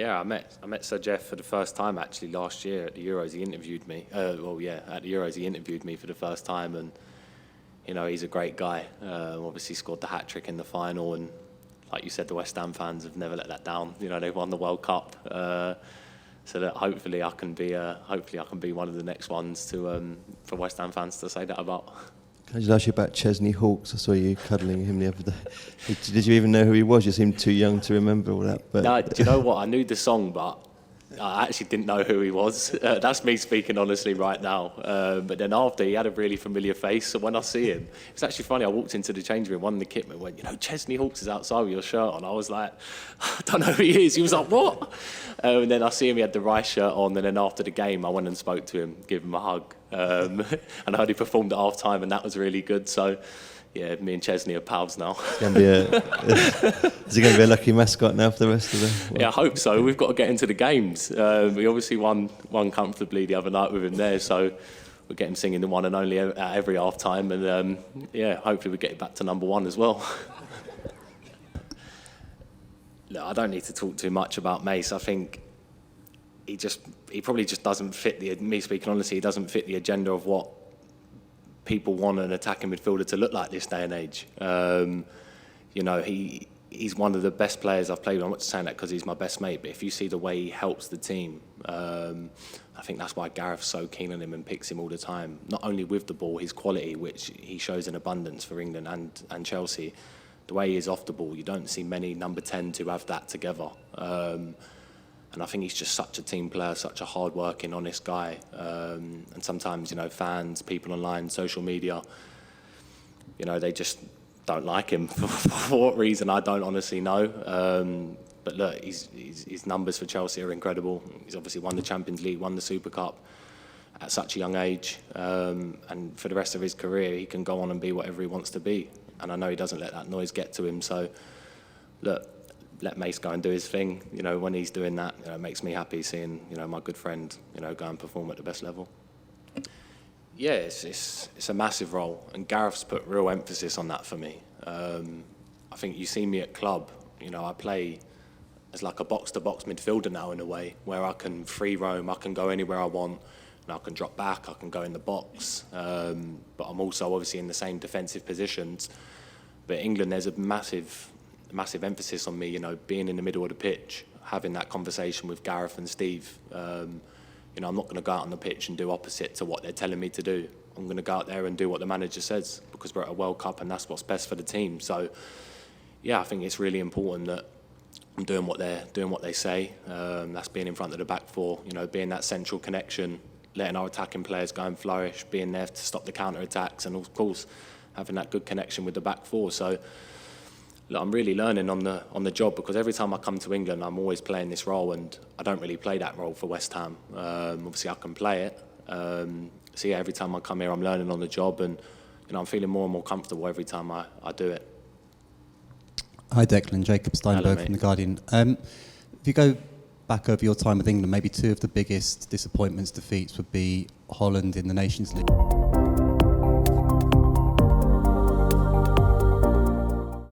Yeah, I met Sir Geoff for the first time actually last year at the Euros. He interviewed me. At the Euros he interviewed me for the first time, and you know, he's a great guy. Obviously scored the hat trick in the final, and like you said, the West Ham fans have never let that down. You know, they've won the World Cup, so that hopefully I can be one of the next ones to for West Ham fans to say that about. Can I just ask you about Chesney Hawkes? I saw you cuddling him the other day. Did you even know who he was? You seemed too young to remember all that. But No, do you know what? I knew the song, but I actually didn't know who he was. That's me speaking honestly right now. But then after, he had a really familiar face. So when I see him, it's actually funny. I walked into the change room, one of the kitmen went, you know, Chesney Hawkes is outside with your shirt on. I was like, I don't know who he is. He was like, what? And then I see him, he had the Rice shirt on. And then after the game, I went and spoke to him, gave him a hug. And I heard he performed at half time, and that was really good. So, yeah, me and Chesney are pals now. Is he going to be a lucky mascot now for the rest of the Yeah, I hope so. We've got to get into the games. We obviously won comfortably the other night with him there, so we'll get him singing the one and only at every half time. And, yeah, hopefully we get it back to number one as well. Look, I don't need to talk too much about Mace. I think he probably just doesn't fit me speaking honestly, he doesn't fit the agenda of what people want an attacking midfielder to look like this day and age. You know, he's one of the best players I've played with. I'm not just saying that because he's my best mate, but if you see the way he helps the team, I think that's why Gareth's so keen on him and picks him all the time. Not only with the ball, his quality, which he shows in abundance for England and Chelsea, the way he is off the ball, you don't see many number 10s who have that together. And I think he's just such a team player, such a hard-working, honest guy. And sometimes, you know, fans, people online, social media, you know, they just don't like him. For what reason, I don't honestly know. But look, his numbers for Chelsea are incredible. He's obviously won the Champions League, won the Super Cup at such a young age. And for the rest of his career, he can go on and be whatever he wants to be. And I know he doesn't let that noise get to him. So, look, let Mace go and do his thing. You know, when he's doing that, you know, it makes me happy seeing, you know, my good friend, you know, go and perform at the best level. Yeah, it's a massive role, and Gareth's put real emphasis on that for me. I think you see me at club, you know, I play as like a box-to-box midfielder now in a way, where I can free roam, I can go anywhere I want, and I can drop back, I can go in the box, but I'm also obviously in the same defensive positions. But England, there's a massive emphasis on me, you know, being in the middle of the pitch, having that conversation with Gareth and Steve. You know, I'm not going to go out on the pitch and do opposite to what they're telling me to do. I'm going to go out there and do what the manager says, because we're at a World Cup and that's what's best for the team. So, yeah, I think it's really important that I'm doing what they say. That's being in front of the back four, you know, being that central connection, letting our attacking players go and flourish, being there to stop the counter-attacks, and of course, having that good connection with the back four. So, look, I'm really learning on the job, because every time I come to England, I'm always playing this role, and I don't really play that role for West Ham. Obviously, I can play it. So yeah, every time I come here, I'm learning on the job, and you know, I'm feeling more and more comfortable every time I do it. Hi, Declan. Jacob Steinberg from The Guardian. If you go back over your time with England, maybe two of the biggest disappointments, defeats would be Holland in the Nations League.